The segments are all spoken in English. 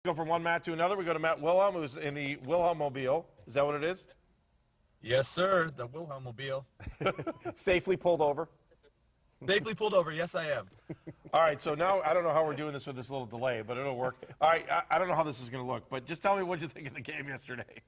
Go from one Matt to another. We go to Matt Wilhelm, who's in the Wilhelm-mobile. Is that what it is? Yes, sir. The Wilhelm-mobile. Safely pulled over. Safely pulled over. Yes, I am. All right, so now I don't know how we're doing this with this little delay, but it'll work. All right, I don't know how this is going to look, but just tell me what you think of the game yesterday.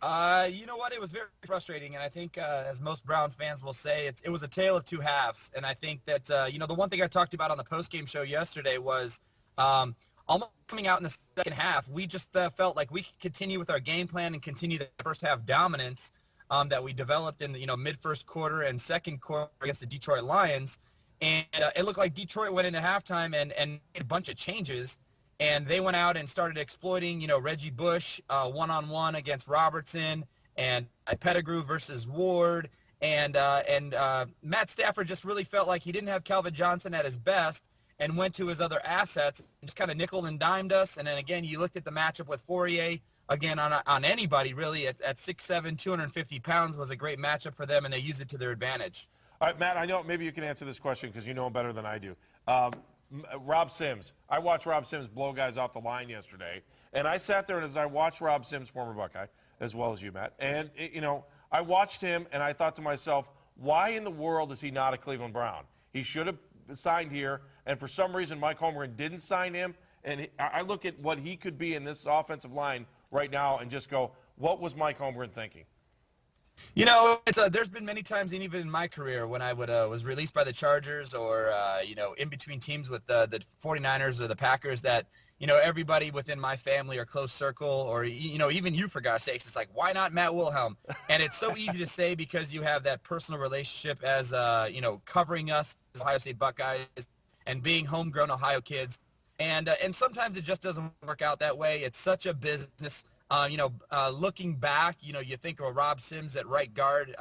You know what? It was very frustrating, and I think, as most Browns fans will say, it was a tale of two halves. And I think that, the one thing I talked about on the post-game show yesterday was almost coming out in the second half, we just felt like we could continue with our game plan and continue the first half dominance that we developed in the mid-first quarter and second quarter against the Detroit Lions. And it looked like Detroit went into halftime and made a bunch of changes. And they went out and started exploiting, Reggie Bush one-on-one against Robertson and Pettigrew versus Ward. And Matt Stafford just really felt like he didn't have Calvin Johnson at his best and went to his other assets and just kind of nickel and dimed us. And then, again, you looked at the matchup with Fourier, again, on anybody, really, at 6'7", 250 pounds was a great matchup for them, and they used it to their advantage. All right, Matt, I know maybe you can answer this question because you know him better than I do. Rob Sims. I watched Rob Sims blow guys off the line yesterday, and I sat there and as I watched Rob Sims, former Buckeye, as well as you, Matt, and, I watched him and I thought to myself, why in the world is he not a Cleveland Brown? He should have signed here, and for some reason Mike Holmgren didn't sign him, and I look at what he could be in this offensive line right now and just go, what was Mike Holmgren thinking? There's been many times, and even in my career, when I was released by the Chargers or, in between teams with the 49ers or the Packers that, everybody within my family or close circle or, even you, for God's sakes, it's like, why not Matt Wilhelm? And it's so easy to say because you have that personal relationship as, covering us as Ohio State Buckeyes and being homegrown Ohio kids. And sometimes it just doesn't work out that way. It's such a business. Looking back, you think of Rob Sims at right guard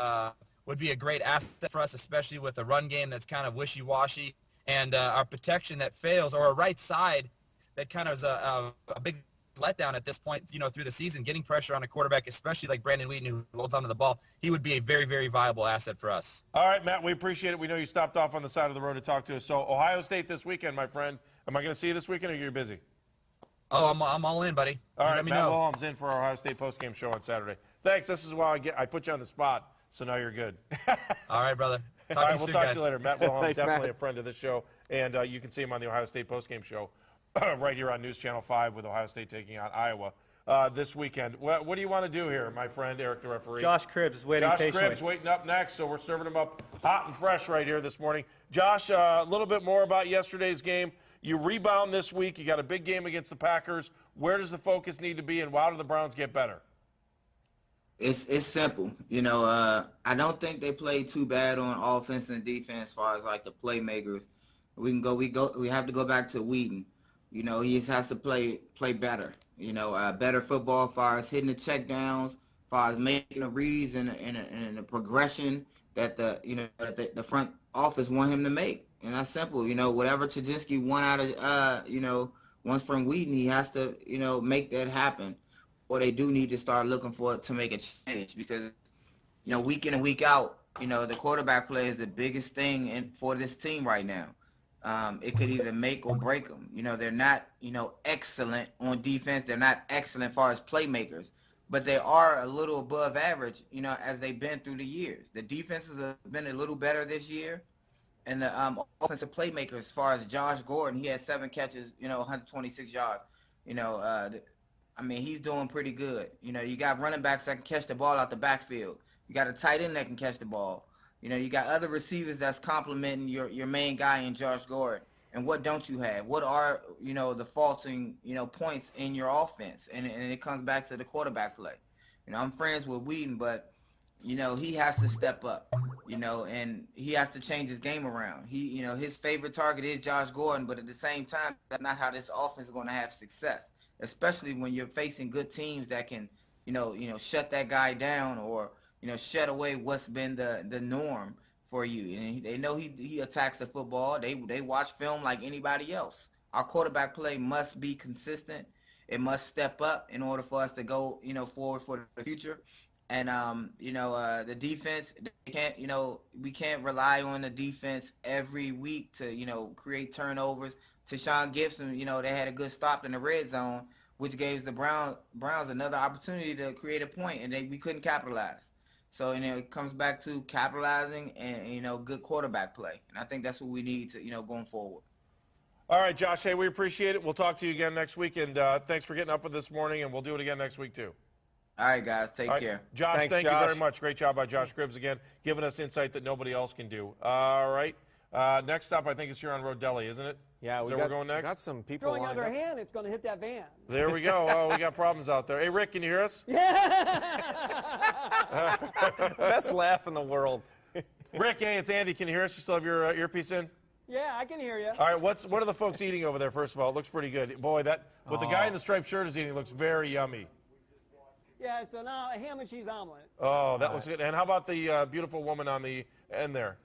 would be a great asset for us, especially with a run game that's kind of wishy-washy and our protection that fails, or a right side that kind of is a big letdown at this point, through the season, getting pressure on a quarterback, especially like Brandon Wheaton, who holds onto the ball. He would be a very, very viable asset for us. All right, Matt, we appreciate it. We know you stopped off on the side of the road to talk to us. So Ohio State this weekend, my friend. Am I going to see you this weekend or are you busy? Oh, I'm all in, buddy. All right, let me Matt know. Wilhelm's in for our Ohio State postgame show on Saturday. Thanks. This is why I put you on the spot, so now you're good. All right, brother. All right, we'll talk guys. to you later. Matt Wilhelm, Thanks, definitely Matt. a friend of the show, and you can see him on the Ohio State postgame show right here on News Channel 5 with Ohio State taking on Iowa this weekend. What do you want to do here, my friend, Eric the referee? Josh Cribbs is waiting patiently. Cribbs waiting up next, so we're serving him up hot and fresh right here this morning. Josh, a little bit more about yesterday's game. You rebound this week. You got a big game against the Packers. Where does the focus need to be, and how do the Browns get better? It's simple. I don't think they played too bad on offense and defense as far as like the playmakers. We have to go back to Wheaton. He just has to play better. Better football as far as hitting the checkdowns, as far as making the reads and the progression that the front office want him to make. And that's simple. Whatever Chajinski won out of once from Wheaton, he has to make that happen. Or they do need to start looking for it to make a change because week in and week out, the quarterback play is the biggest thing for this team right now. It could either make or break them. They're not, excellent on defense. They're not excellent as far as playmakers, but they are a little above average, as they've been through the years. The defenses have been a little better this year, and the offensive playmakers, as far as Josh Gordon, he had 7 catches, 126 yards. He's doing pretty good. You got running backs that can catch the ball out the backfield. You got a tight end that can catch the ball. You got other receivers that's complementing your main guy in Josh Gordon. And what don't you have? What are, the faulting, points in your offense? And it comes back to the quarterback play. I'm friends with Wheaton, but, he has to step up, and he has to change his game around. His favorite target is Josh Gordon, but at the same time, that's not how this offense is going to have success, especially when you're facing good teams that can, shut that guy down or, shut away what's been the norm for you. And they know he attacks the football. They watch film like anybody else. Our quarterback play must be consistent. It must step up in order for us to go, forward for the future. And, the defense, we can't rely on the defense every week to, create turnovers. Tashawn Gibson, they had a good stop in the red zone, which gave the Browns another opportunity to create a point, and we couldn't capitalize. So, and it comes back to capitalizing and, good quarterback play. And I think that's what we need to, going forward. All right, Josh, hey, we appreciate it. We'll talk to you again next week, and thanks for getting up with this morning, and we'll do it again next week, too. All right, guys, take care. Josh, Thanks, thank Josh. you very much. Great job by Josh Gribbs again, giving us insight that nobody else can do. All right. Next up, I think it's here on Road Deli, isn't it? Yeah, Is that where we're going next? got some people Throwing lined out our up. hand, it's going to hit that van. There we go. Oh, we got problems out there. Hey, Rick, can you hear us? Best laugh in the world. Rick, hey, it's Andy. Can you hear us? You still have your earpiece in? Yeah, I can hear you. All right, what are the folks eating over there, first of all? It looks pretty good. Boy, what the guy in the striped shirt is eating looks very yummy. Yeah, it's a ham and cheese omelet. Oh, that looks good. And how about the beautiful woman on the end there?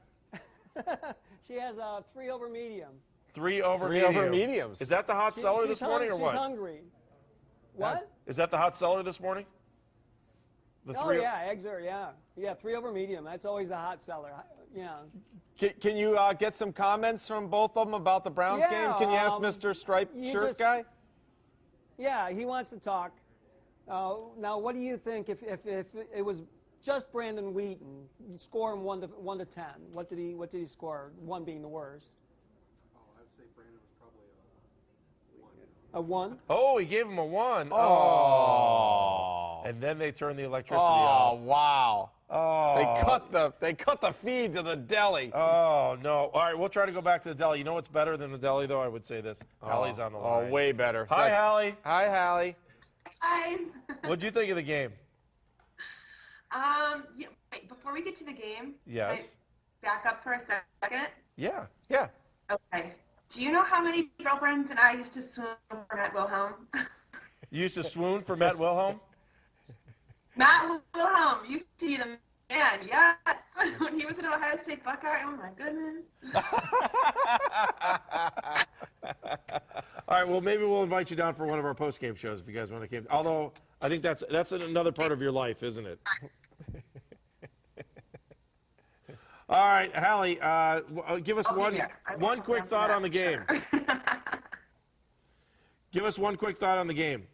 She has a 3 over medium. 3 over Three medium. over mediums. Is that the hot seller this morning or what? She's hungry. What? Is that the hot seller this morning? The Oh, three- yeah, eggs are, yeah. Yeah, 3 over medium. That's always a hot seller. Yeah. Can you get some comments from both of them about the Browns Yeah, game? Can you ask Mr. Striped you Shirt just- guy? Yeah, he wants to talk. Now, what do you think if it was just Brandon Wheaton? You score him 1 to 10. What did he score? 1 being the worst. I'd say Brandon was probably a 1. A 1? Oh, he gave him a 1. Oh. And then they turned the electricity Oh, off. wow. Oh. They cut the feed to the deli. Oh, no. All right, we'll try to go back to the deli. You know what's better than the deli, though? I would say this. Hallie's on the line. Oh, way better. Hi, Hallie. Hi, Hallie. Hi. What'd you think of the game? Yeah, wait, before we get to the game, Yes. can I back up for a second? Yeah. Yeah. Okay. Do you know how many girlfriends and I used to swim for Matt Wilhelm? You used to swoon for Matt Wilhelm? Matt Wilhelm used to be the man, yes. When he was an Ohio State Buckeye, oh my goodness. All right, well, maybe we'll invite you down for one of our post-game shows if you guys want to come. Although, I think that's another part of your life, isn't it? All right, Hallie, give us one quick thought on the game. Give us one quick thought on the game.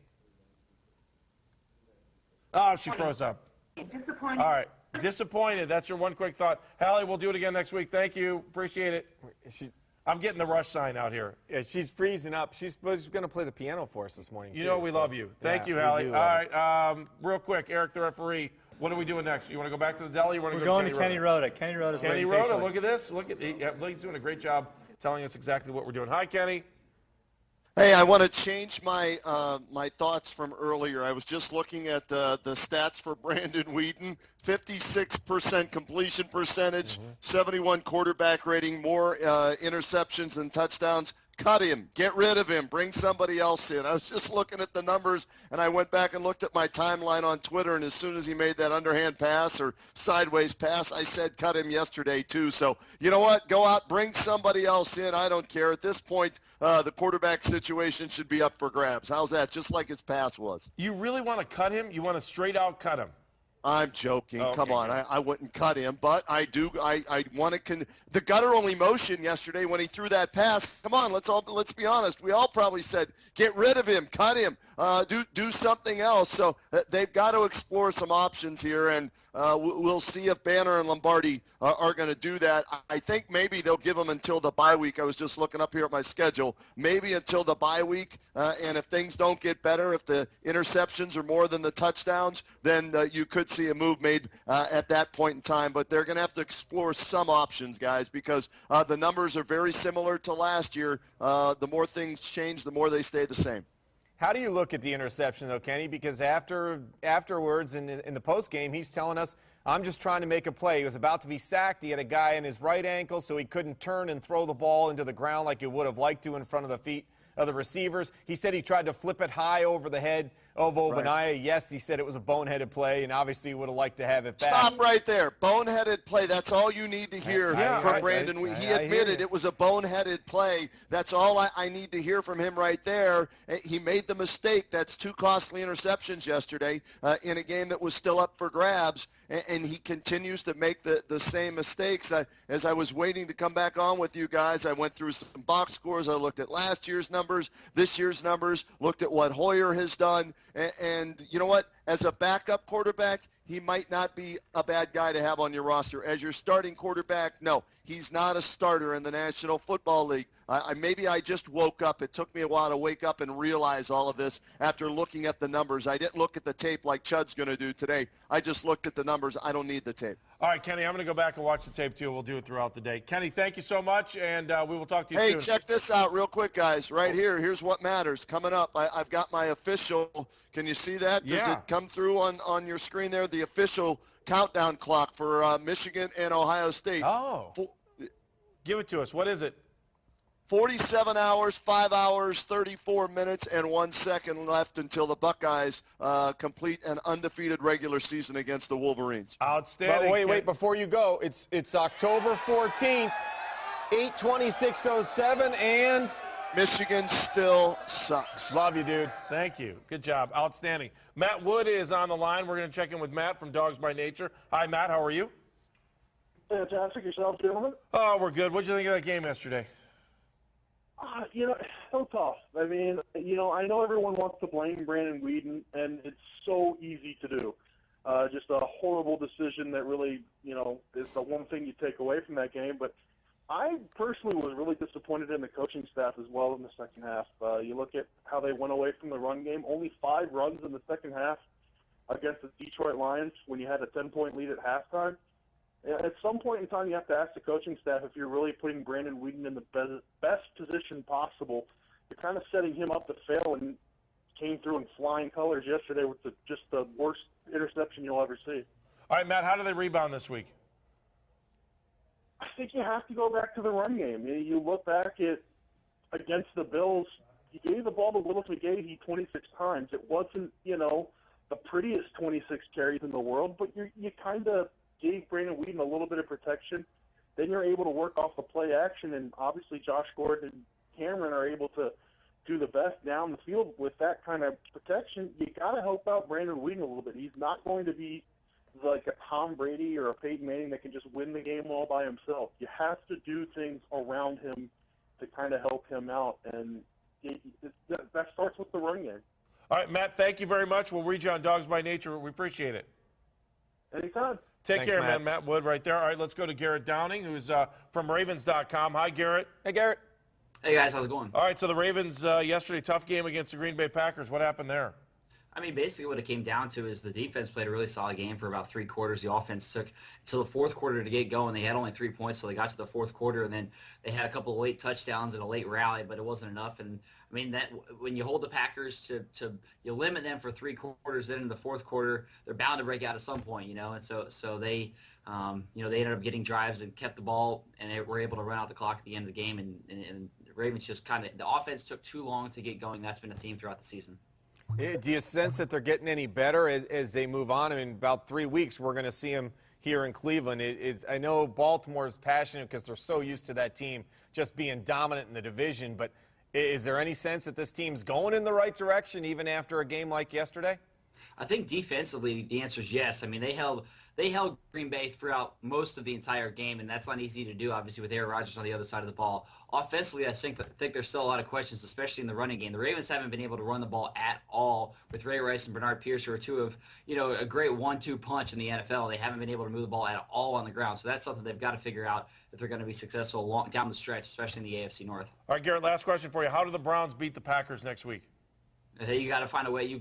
Oh, she froze up. Disappointing. All right, disappointed. That's your one quick thought. Hallie, we'll do it again next week. Thank you. Appreciate it. I'm getting the rush sign out here. Yeah, she's freezing up. She's going to play the piano for us this morning. You know we love you. Thank you, Hallie. All right, real quick, Eric, the referee. What are we doing next? You want to go back to the deli? You want to We're go going to to Kenny Rhoda. Kenny Rhoda's Kenny waiting Rhoda, patiently. look at this. He's doing a great job telling us exactly what we're doing. Hi, Kenny. Hey, I want to change my my thoughts from earlier. I was just looking at the stats for Brandon Wheaton. 56% completion percentage, 71 quarterback rating, more interceptions than touchdowns. Cut him. Get rid of him. Bring somebody else in. I was just looking at the numbers, and I went back and looked at my timeline on Twitter, and as soon as he made that underhand pass or sideways pass, I said cut him yesterday too. So you know what? Go out, bring somebody else in. I don't care. At this point, the quarterback situation should be up for grabs. How's that? Just like his pass was. You really want to cut him? You want to straight out cut him? I'm joking. Okay, Come on. I wouldn't cut him, but I do. I want to. The gutter only motion yesterday when he threw that pass. Come on, let's be honest. We all probably said get rid of him, cut him, do something else. So they've got to explore some options here, and we'll see if Banner and Lombardi are going to do that. I think maybe they'll give them until the bye week. I was just looking up here at my schedule. Maybe until the bye week, and if things don't get better, if the interceptions are more than the touchdowns, then you could see a move made at that point in time. But they're going to have to explore some options, guys, because the numbers are very similar to last year. The more things change, the more they stay the same. How do you look at the interception, though, Kenny? Because afterwards in the postgame, he's telling us, I'm just trying to make a play. He was about to be sacked. He had a guy in his right ankle, so he couldn't turn and throw the ball into the ground like he would have liked to in front of the feet of the receivers. He said he tried to flip it high over the head of Obadiah. Right. Yes, he said it was a boneheaded play, and obviously would have liked to have it back. Stop right there. Boneheaded play. That's all you need to hear from Brandon. He admitted it was a boneheaded play. That's all I need to hear from him right there. He made the mistake. That's 2 costly interceptions yesterday in a game that was still up for grabs, and he continues to make the same mistakes. As I was waiting to come back on with you guys, I went through some box scores. I looked at last year's numbers. numbers, this year's numbers, looked at what Hoyer has done, and you know what? As a backup quarterback, he might not be a bad guy to have on your roster. As your starting quarterback, no, he's not a starter in the National Football League. Maybe I just woke up. It took me a while to wake up and realize all of this after looking at the numbers. I didn't look at the tape like Chud's going to do today. I just looked at the numbers. I don't need the tape. All right, Kenny, I'm going to go back and watch the tape, too. We'll do it throughout the day. Kenny, thank you so much, and we will talk to you soon. Hey, check this out real quick, guys. Right here. Here's what matters. Coming up, I've got my official. Can you see that? Does it come through on your screen there? The official countdown clock for Michigan and Ohio State. Oh. Give it to us. What is it? 47 hours, 5 hours, 34 minutes, and 1 second left until the Buckeyes complete an undefeated regular season against the Wolverines. Outstanding. But wait, before you go, it's October 14th, 8:26:07, and Michigan still sucks. Love you, dude. Thank you. Good job. Outstanding. Matt Wood is on the line. We're going to check in with Matt from Dogs by Nature. Hi, Matt. How are you? Fantastic. Yourself, gentlemen? Oh, we're good. What did you think of that game yesterday? So tough. I mean, I know everyone wants to blame Brandon Weeden, and it's so easy to do. Just a horrible decision that really, is the one thing you take away from that game. But I personally was really disappointed in the coaching staff as well in the second half. You look at how they went away from the run game. Only 5 runs in the second half against the Detroit Lions when you had a 10-point lead at halftime. At some point in time, you have to ask the coaching staff if you're really putting Brandon Weeden in the best position possible. You're kind of setting him up to fail, and came through in flying colors yesterday with just the worst interception you'll ever see. All right, Matt, how do they rebound this week? I think you have to go back to the run game. You look back at against the Bills, he gave the ball to Willis McGahee 26 times. It wasn't, the prettiest 26 carries in the world, but you kind of gave Brandon Weeden a little bit of protection. Then you're able to work off the play action, and obviously Josh Gordon and Cameron are able to do the best down the field with that kind of protection. You got to help out Brandon Weeden a little bit. He's not going to be like a Tom Brady or a Peyton Manning that can just win the game all by himself. You have to do things around him to kind of help him out, and that starts with the run game. All right, Matt, thank you very much. We'll read you on Dogs by Nature. We appreciate it. Anytime. Take Thanks, care, Matt. man. Matt Wood right there. All right, let's go to Garrett Downing, who's from Ravens.com. Hi, Garrett. Hey, Garrett. Hey, guys. How's it going? All right, so the Ravens yesterday, tough game against the Green Bay Packers. What happened there? I mean, basically what it came down to is the defense played a really solid game for about 3 quarters. The offense took until the fourth quarter to get going. They had only 3 points, so they got to the fourth quarter, and then they had a couple of late touchdowns and a late rally, but it wasn't enough. And I mean, that when you hold the Packers to you limit them for 3 quarters, then in the fourth quarter they're bound to break out at some point, and so they they ended up getting drives and kept the ball, and they were able to run out the clock at the end of the game. And the Ravens just the offense took too long to get going. That's been a theme throughout the season. Do you sense that they're getting any better as they move on? I mean, about 3 weeks, we're going to see them here in Cleveland. I know Baltimore is passionate because they're so used to that team just being dominant in the division, but is there any sense that this team's going in the right direction even after a game like yesterday? I think defensively the answer is yes. I mean, they held Green Bay throughout most of the entire game, and that's not easy to do, obviously, with Aaron Rodgers on the other side of the ball. Offensively, I think there's still a lot of questions, especially in the running game. The Ravens haven't been able to run the ball at all with Ray Rice and Bernard Pierce, who are two of, a great 1-2 punch in the NFL. They haven't been able to move the ball at all on the ground, so that's something they've got to figure out if they're going to be successful down the stretch, especially in the AFC North. All right, Garrett, last question for you. How do the Browns beat the Packers next week? You got to find a way. You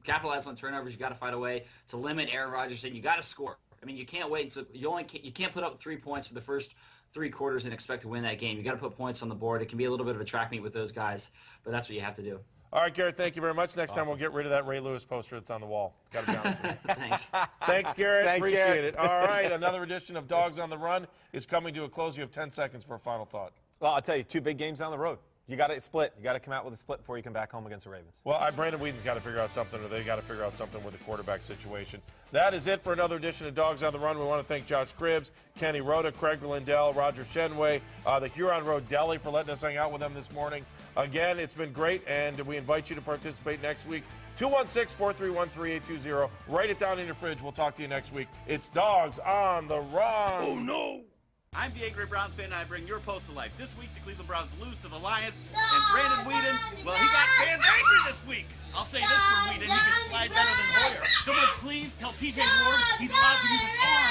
capitalize on turnovers. You got to find a way to limit Aaron Rodgers, and you got to score. I mean, you can't wait until you can't put up 3 points for the first 3 quarters and expect to win that game. You got to put points on the board. It can be a little bit of a track meet with those guys, but that's what you have to do. All right, Garrett, thank you very much. Next time we'll get rid of that Ray Lewis poster that's on the wall. Got to be honest with you. Thanks. Thanks, Garrett. Thanks, Appreciate Garrett. it. All right, another edition of Dogs on the Run is coming to a close. You have 10 seconds for a final thought. Well, I'll tell you, 2 big games down the road. You got to split. You got to come out with a split before you come back home against the Ravens. Well, Brandon Weeden's got to figure out something, or they got to figure out something with the quarterback situation. That is it for another edition of Dogs on the Run. We want to thank Josh Cribbs, Kenny Rhoda, Craig Lindell, Roger Shenway, the Huron Road Deli for letting us hang out with them this morning. Again, it's been great, and we invite you to participate next week. 216-431-3820. Write it down in your fridge. We'll talk to you next week. It's Dogs on the Run. Oh, no. I'm the Angry Browns fan, and I bring your post to life. This week, the Cleveland Browns lose to the Lions, and Brandon Weeden, well, he got fans angry this week. I'll say this for Weeden, he can slide better than Hoyer. Someone please tell TJ Ward he's allowed to use his arm